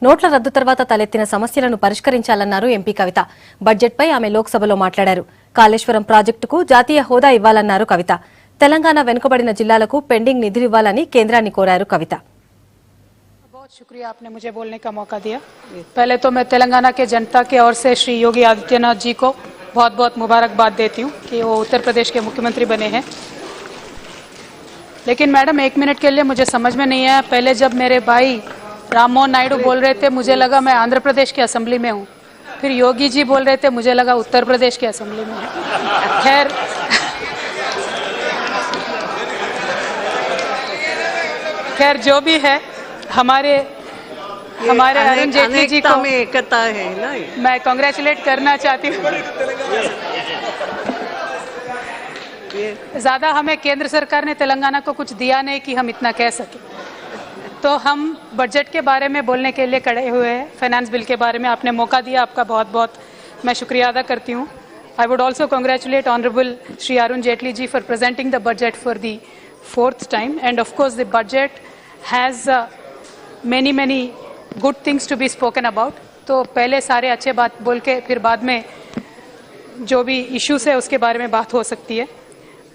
నోట్ల రద్దు తర్వాత తలెత్తిన సమస్యలను పరిష్కరించాలన్నారు ఎంపీ కవిత. బడ్జెట్పై ఆమె లోక్సభలో మాట్లాడారు. కాళేశ్వరం ప్రాజెక్టుకు జాతీయ హోదా ఇవ్వాలన్నారు కవిత. తెలంగాణ వెనుకబడిన జిల్లాలకు పెండింగ్ నిధులు ఇవ్వాలని కేంద్రాన్ని కోరారు కవిత. बहुत शुक्रिया आपने मुझे बोलने का मौका दिया। पहले तो मैं तेलंगाना के जनता के ओर से श्री योगी आदित्यनाथ जी को बहुत बहुत मुबारकबाद देती हूँ कि वो उत्तर प्रदेश के मुख्यमंत्री बने हैं। लेकिन मैडम 1 मिनट के लिए मुझे समझ में नहीं आया, पहले जब मेरे भाई राम मोहन नायडू बोल रहे थे मुझे लगा मैं आंध्र प्रदेश की असेंबली में हूँ, फिर योगी जी बोल रहे थे मुझे लगा उत्तर प्रदेश की असेंबली में हूँ। खैर जो भी है, हमारे अरुण जेटली जी को में एकता है ना, मैं कांग्रेचुलेट करना चाहती हूँ। ज़्यादा हमें केंद्र सरकार ने तेलंगाना को कुछ दिया नहीं कि हम इतना कह सकें, तो हम बजट के बारे में बोलने के लिए खड़े हुए हैं। फाइनेंस बिल के बारे में आपने मौका दिया, आपका बहुत बहुत मैं शुक्रिया अदा करती हूँ। I would also congratulate honourable Shri Arun Jaitley ji for presenting the budget for the 4th time, and of course the budget has many good things to be spoken about। तो पहले सारे अच्छे बात बोल के फिर बाद में जो भी इश्यूज है उसके बारे में बात हो सकती है।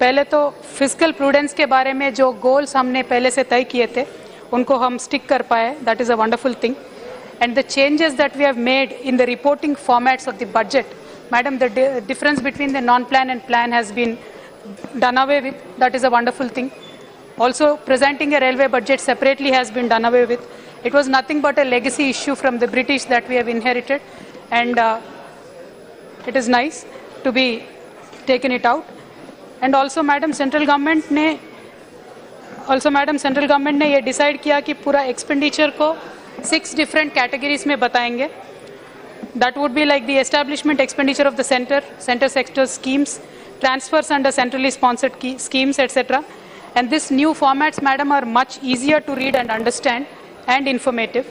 पहले तो फिजिकल प्रूडेंस के बारे में जो गोल्स हमने पहले से तय किए थे उनको हम स्टिक कर पाए, that is a wonderful thing. And the changes that we have made in the reporting formats of the budget, madam, the difference between the non plan and plan has been done away with, that is a wonderful thing. Also, presenting a railway budget separately has been done away with. It was nothing but a legacy issue from the British that we have inherited, and it is nice to be taken it out. And also, Madam, central government ने ये decide किया कि पूरा expenditure को 6 different categories में बताएंगे. That would be like the establishment expenditure of the center sector schemes, transfers under centrally sponsored schemes, etc. And this new formats, madam, are much easier to read and understand and informative.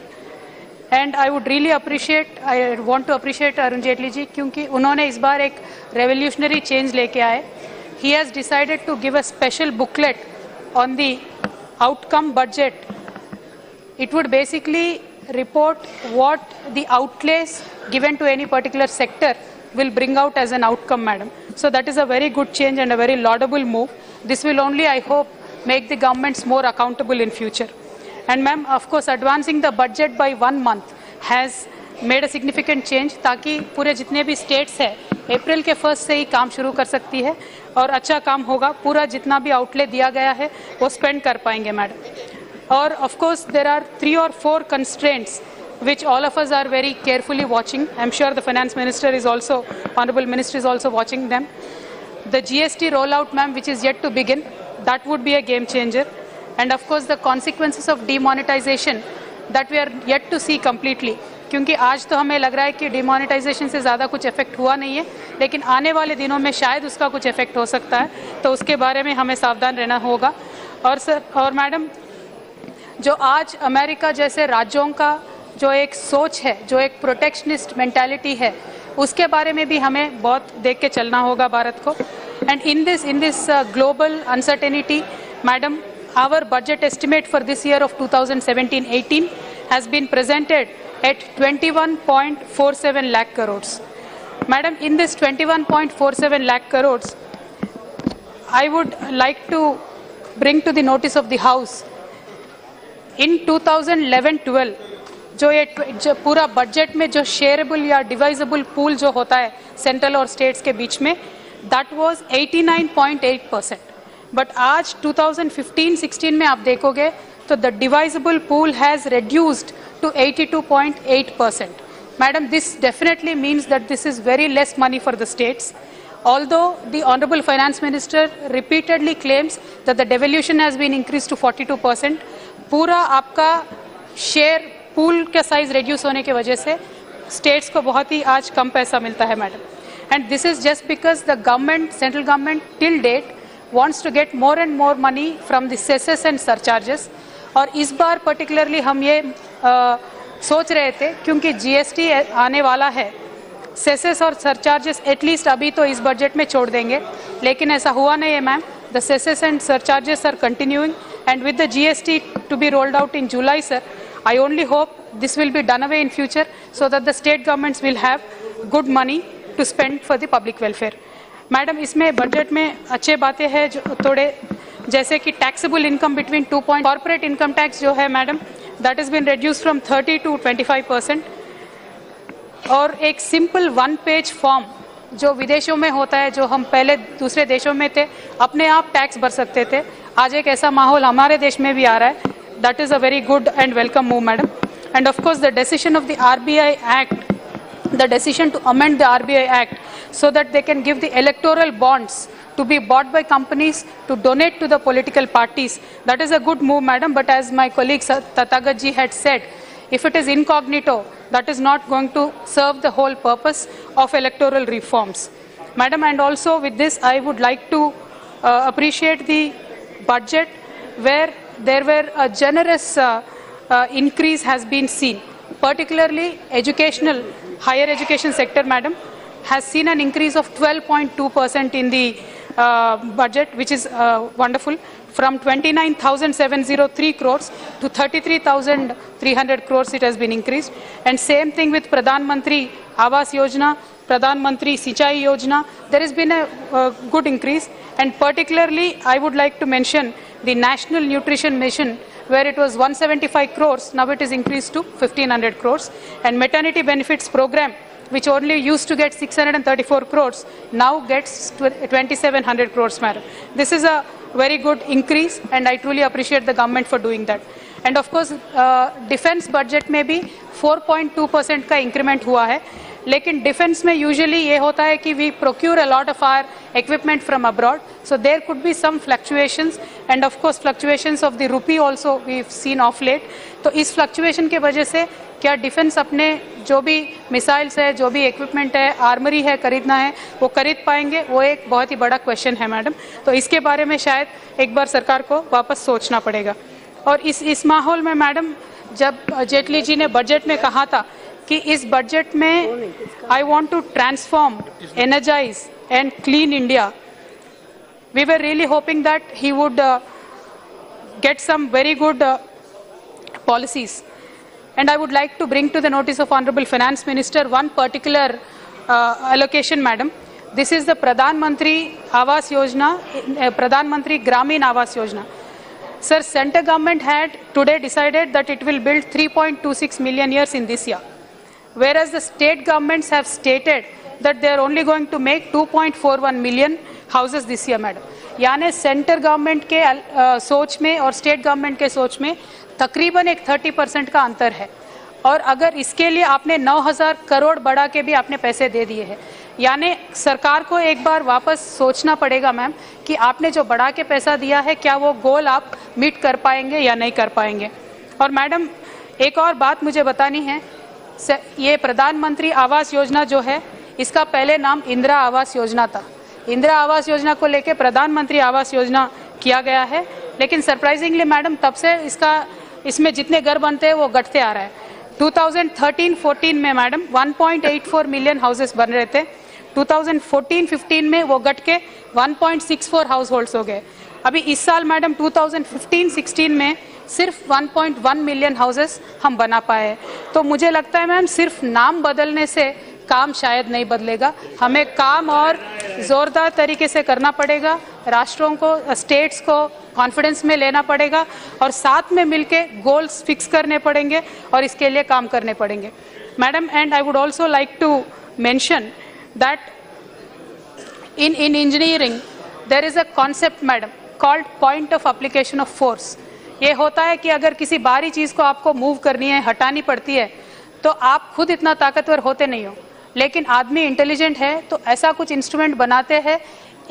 And I want to appreciate Arun Jetli ji क्योंकि उन्होंने इस बार एक revolutionary change लेके आए. He has decided to give a special booklet on the outcome budget. It would basically report what the outlays given to any particular sector will bring out as an outcome, madam. So that is a very good change and a very laudable move. This will only, I hope, make the governments more accountable in future. And ma'am, of course, advancing the budget by 1 month has made a significant change ताकि पूरे जितने भी states है अप्रैल के 1st से ही काम शुरू कर सकती है और अच्छा काम होगा। पूरा जितना भी आउटले दिया गया है वो स्पेंड कर पाएंगे मैडम। और of course there are 3 or 4 constraints which all of us are very carefully watching. I'm sure the finance minister is also, honorable minister is also watching them. The GST rollout, ma'am, which is yet to begin, that would be a game changer. And of course the consequences of demonetization that we are yet to see completely. क्योंकि आज तो हमें लग रहा है कि demonetisation से ज़्यादा कुछ इफेक्ट हुआ नहीं है, लेकिन आने वाले दिनों में शायद उसका कुछ इफेक्ट हो सकता है, तो उसके बारे में हमें सावधान रहना होगा। और सर और मैडम, जो आज अमेरिका जैसे राज्यों का जो एक सोच है, जो एक प्रोटेक्शनिस्ट मेंटालिटी है, उसके बारे में भी हमें बहुत देख के चलना होगा भारत को। And in this global uncertainty, madam, our budget estimate for this year of 2017-18 has been presented at 21.47 lakh crores. Madam, in this 21.47 lakh crores, I would like to bring to the notice of the House, in 2011-12 जो पूरा budget में जो shareable या divisible pool जो होता है central और states के बीच में, दैट वाज 89.8%, बट आज 2015-16 में आप देखोगे तो the divisible pool has reduced to 82.8%. Madam, this definitely means that this is very less money for the states. Although the Honorable Finance Minister repeatedly claims that the devolution has been increased to 42%, पूरा आपका share pool का size reduce होने की वजह से states को बहुत ही आज कम पैसा मिलता है madam. And this is just because the government, central government till date wants to get more and more money from the cesses and surcharges. और इस बार पर्टिकुलरली हम ये सोच रहे थे क्योंकि जीएसटी आने वाला है, सेसेस और सरचार्जेस एटलीस्ट अभी तो इस बजट में छोड़ देंगे, लेकिन ऐसा हुआ नहीं है ma'am. The cesses and surcharges are continuing, and with the GST to be rolled out in July, sir, I only hope this will be done away in future so that the state governments will have good money to spend for the public welfare. Madam इसमें budget में अच्छे बातें हैं जो थोड़े जैसे कि taxable income between 2 point corporate income tax जो है madam that is been reduce from 30 to 25%, और एक सिंपल 1 पेज फॉर्म जो विदेशों में होता है, जो हम पहले दूसरे देशों में थे अपने आप टैक्स भर सकते थे, आज एक ऐसा माहौल हमारे देश में भी आ रहा है. That is a very good and welcome move madam. And of course the decision of the RBI Act, the decision to amend the RBI Act so that they can give the electoral bonds to be bought by companies to donate to the political parties. That is a good move, madam. But as my colleague Tathagat ji had said, if it is incognito, that is not going to serve the whole purpose of electoral reforms. Madam, and also with this, I would like to appreciate the budget where there were a generous increase has been seen. Particularly educational, higher education sector, madam, has seen an increase of 12.2% in the budget, which is wonderful. From 29,703 crores to 33,300 crores it has been increased. And same thing with Pradhan Mantri Awas Yojana, Pradhan Mantri Sinchai Yojana, there has been a good increase. And particularly I would like to mention the National Nutrition Mission, where it was 175 crores, now it is increased to 1,500 crores. And maternity benefits program, which only used to get 634 crores, now gets 2,700 crores, madam. This is a very good increase and I truly appreciate the government for doing that. And of course, defense budget में भी 4.2% का increment हुआ है. लेकिन defence में usually ये होता है कि we procure a lot of our equipment from abroad, so there could be some fluctuations and of course fluctuations of the rupee also we have seen of late. तो इस फ्लक्चुएशन के वजह से क्या डिफेंस अपने जो भी मिसाइल्स है, जो भी इक्विपमेंट है, आर्मरी है खरीदना है, वो खरीद पाएंगे? वो एक बहुत ही बड़ा क्वेश्चन है मैडम. तो इसके बारे में शायद एक बार सरकार को वापस सोचना पड़ेगा. और इस माहौल में मैडम, जब जेटली जी ने बजट में कहा था कि इस बजट में I want to transform, energize and clean India, we were really hoping that he would get some very good policies. And I would like to bring to the notice of Honorable Finance Minister one particular allocation, madam. This is the Pradhan Mantri Awas Yojana, Pradhan Mantri Gramin Awas Yojana. Sir, center government had today decided that it will build 3.26 million years in this year, whereas the state governments have stated that they are only going to make 2.41 million houses this year, madam. यानी centre government के सोच में और state government के सोच में तकरीबन एक 30% का अंतर है. और अगर इसके लिए आपने 9,000 करोड़ बढ़ा के भी आपने पैसे दे दिए हैं, यानी सरकार को एक बार वापस सोचना पड़ेगा मैम कि आपने जो बढ़ा के पैसा दिया है क्या वो गोल आप मीट कर पाएंगे या नहीं कर पाएंगे. और मैडम एक और बात मुझे बतानी है, ये प्रधानमंत्री आवास योजना जो है इसका पहले नाम इंदिरा आवास योजना था. इंदिरा आवास योजना को लेके प्रधानमंत्री आवास योजना किया गया है, लेकिन सरप्राइजिंगली मैडम तब से इसमें जितने घर बनते हैं वो घटते आ रहा है. 2013-14 में मैडम 1.84 मिलियन हाउसेस बन रहे थे, 2014-15 में वो घट के 1.64 हाउस होल्ड्स हो गए. अभी इस साल मैडम 2015-16 में सिर्फ 1.1 मिलियन हाउसेस हम बना पाए. तो मुझे लगता है मैम सिर्फ नाम बदलने से काम शायद नहीं बदलेगा, हमें काम और जोरदार तरीके से करना पड़ेगा, राष्ट्रों को, स्टेट्स को कॉन्फिडेंस में लेना पड़ेगा और साथ में मिलके गोल्स फिक्स करने पड़ेंगे और इसके लिए काम करने पड़ेंगे madam. And I would also like to mention that in engineering there is a concept madam called point of application of force. ये होता है कि अगर किसी बाहरी चीज़ को आपको मूव करनी है, हटानी पड़ती है, तो आप खुद इतना ताकतवर होते नहीं हो, लेकिन आदमी इंटेलिजेंट है तो ऐसा कुछ इंस्ट्रूमेंट बनाते हैं,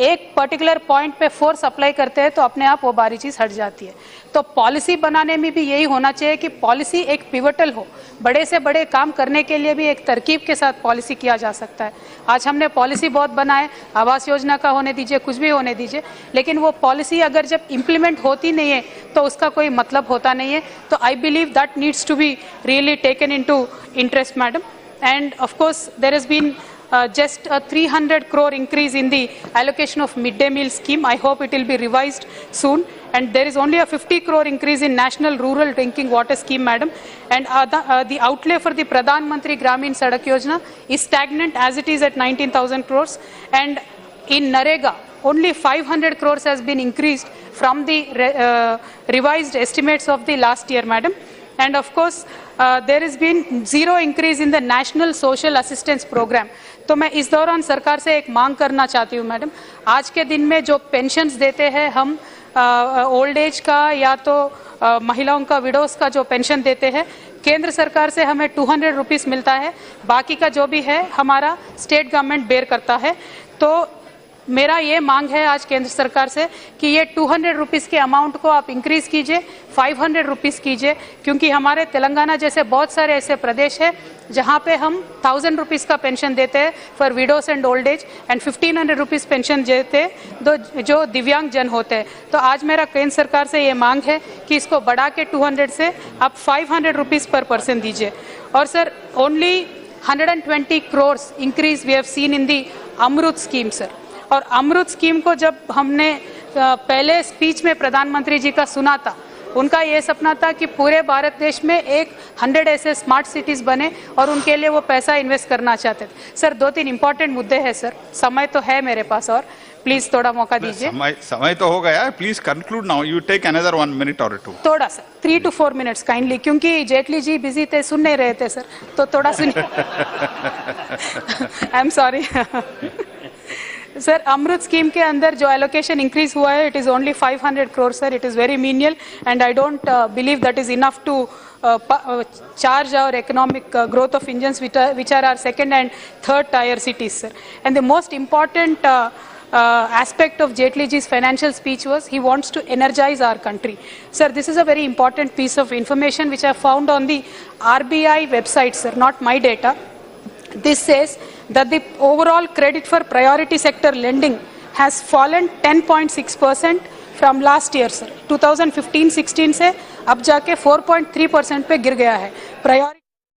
एक पर्टिकुलर पॉइंट पे फोर्स अप्लाई करते हैं तो अपने आप वो बारी चीज़ हट जाती है. तो पॉलिसी बनाने में भी यही होना चाहिए कि पॉलिसी एक पिवटल हो, बड़े से बड़े काम करने के लिए भी एक तरकीब के साथ पॉलिसी किया जा सकता है. आज हमने पॉलिसी बहुत बनाए, आवास योजना का होने दीजिए, कुछ भी होने दीजिए, लेकिन वो पॉलिसी अगर जब इम्प्लीमेंट होती नहीं है तो उसका कोई मतलब होता नहीं है. तो I believe that needs to be really taken in to interest madam. And of course there has been just a 300 crore increase in the allocation of midday meal scheme. I hope it will be revised soon. and there is only a 50 crore increase in National Rural Drinking Water Scheme, madam, and the outlay for the Pradhan Mantri Gramin Sadak Yojana is stagnant as it is at 19,000 crores, and in Narega, only 500 crores has been increased from the revised estimates of the last year, madam. And of course, there has been zero increase in the National Social Assistance Program. तो मैं इस दौरान सरकार से एक मांग करना चाहती हूँ मैडम, आज के दिन में जो पेंशन्स देते हैं हम ओल्ड एज का या तो महिलाओं का विडोज का जो पेंशन देते हैं, केंद्र सरकार से हमें 200 रुपीस मिलता है, बाकी का जो भी है हमारा स्टेट गवर्नमेंट बेयर करता है। तो मेरा ये मांग है आज केंद्र सरकार से कि ये 200 रुपीस के अमाउंट को आप इंक्रीज कीजिए, 500 रुपीस कीजिए, क्योंकि हमारे तेलंगाना जैसे बहुत सारे ऐसे प्रदेश है जहाँ पे हम 1000 रुपीस का पेंशन देते हैं for widows and old age and 1500 rupees pension देते हैं जो दिव्यांग जन होते हैं। तो आज मेरा केंद्र सरकार से ये मांग है कि इसको बढ़ा के 200 से आप 500 रुपीस पर पर्सन दीजिए। और sir, only 120 crores increase we have seen in the Amrut scheme sir. और अमृत स्कीम को जब हमने पहले स्पीच में प्रधानमंत्री जी का सुना था, उनका ये सपना था कि पूरे भारत देश में 100 ऐसे स्मार्ट सिटीज बने और उनके लिए वो पैसा इन्वेस्ट करना चाहते थे। सर, 2-3 इंपॉर्टेंट मुद्दे हैं सर, समय तो है मेरे पास और प्लीज थोड़ा मौका दीजिए। समय तो हो गया, please conclude now, you take another 1 minute or 2। थोड़ा सा 3 to 4 minutes काइंडली, क्योंकि जेटली जी बिजी थे, सुन नहीं रहे थे सर, तो थोड़ा सुनिए। I am sorry sir. Amrut scheme के अंदर जो एलोकेशन इंक्रीज हुआ है, it is only 500 crores sir, it is very menial and I don't believe that is enough to charge our economic growth of Indians which are our second and third tier cities sir. And the most important aspect of Jaitley ji's financial speech was he wants to energize our country. Sir, this is a very important piece of information which I found on the RBI website sir, not my data. This says that the overall credit for priority sector lending has fallen 10.6% from last year sir. 2015-16 से अब जाके 4.3% पे गिर गया है।